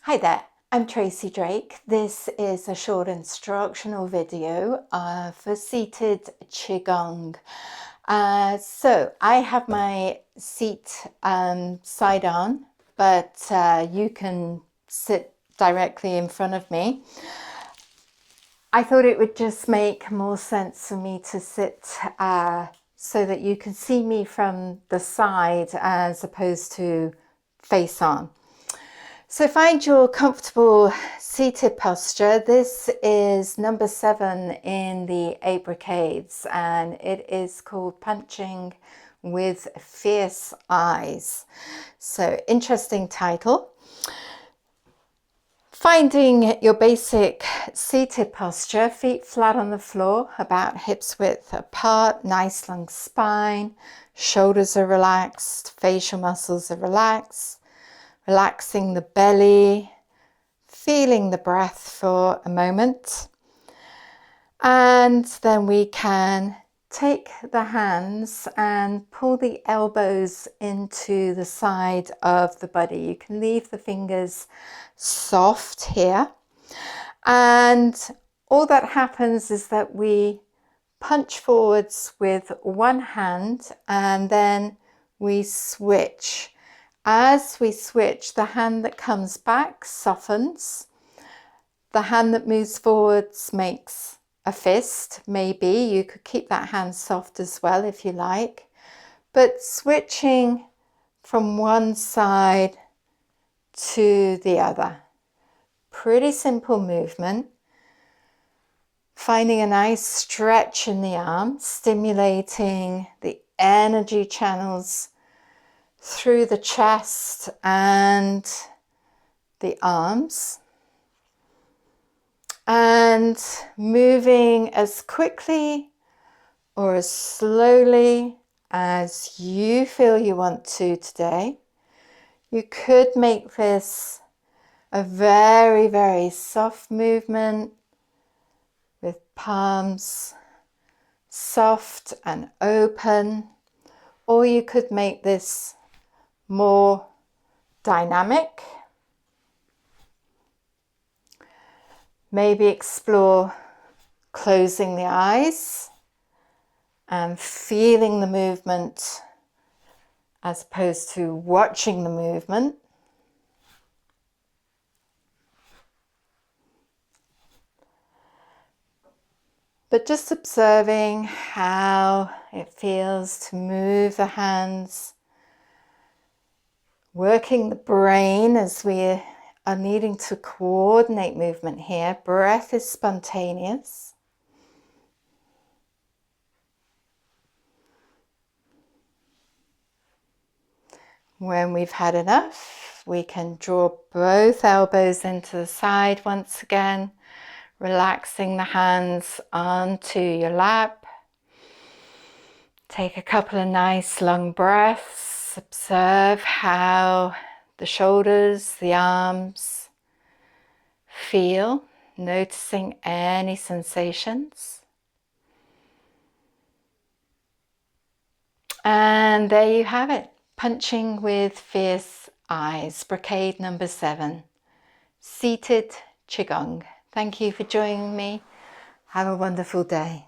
Hi there, I'm Tracy Drake. This is a short instructional video for seated Qigong. So I have my seat side on, but you can sit directly in front of me. I thought it would just make more sense for me to sit so that you can see me from the side as opposed to face on. So find your comfortable seated posture. This is number 7 in the 8 Brocades, and it is called Punching with Fierce Eyes. So interesting title. Finding your basic seated posture, feet flat on the floor, about hips width apart, nice long spine, shoulders are relaxed, facial muscles are relaxed, relaxing the belly, feeling the breath for a moment. And then we can take the hands and pull the elbows into the side of the body. You can leave the fingers soft here. And all that happens is that we punch forwards with one hand and then we switch. As we switch, the hand that comes back softens. The hand that moves forwards makes a fist, maybe. You could keep that hand soft as well if you like. But switching from one side to the other. Pretty simple movement. Finding a nice stretch in the arms, stimulating the energy channels through the chest and the arms. And moving as quickly or as slowly as you feel you want to today. You could make this a very, very soft movement with palms soft and open, or you could make this more dynamic. Maybe explore closing the eyes and feeling the movement as opposed to watching the movement. But just observing how it feels to move the hands, working the brain as we are needing to coordinate movement here. Breath is spontaneous. When we've had enough, we can draw both elbows into the side once again, relaxing the hands onto your lap. Take a couple of nice long breaths. Observe how the shoulders, the arms feel, noticing any sensations. And there you have it. Punching with Fierce Eyes, Brocade number 7. Seated Qigong. Thank you for joining me. Have a wonderful day.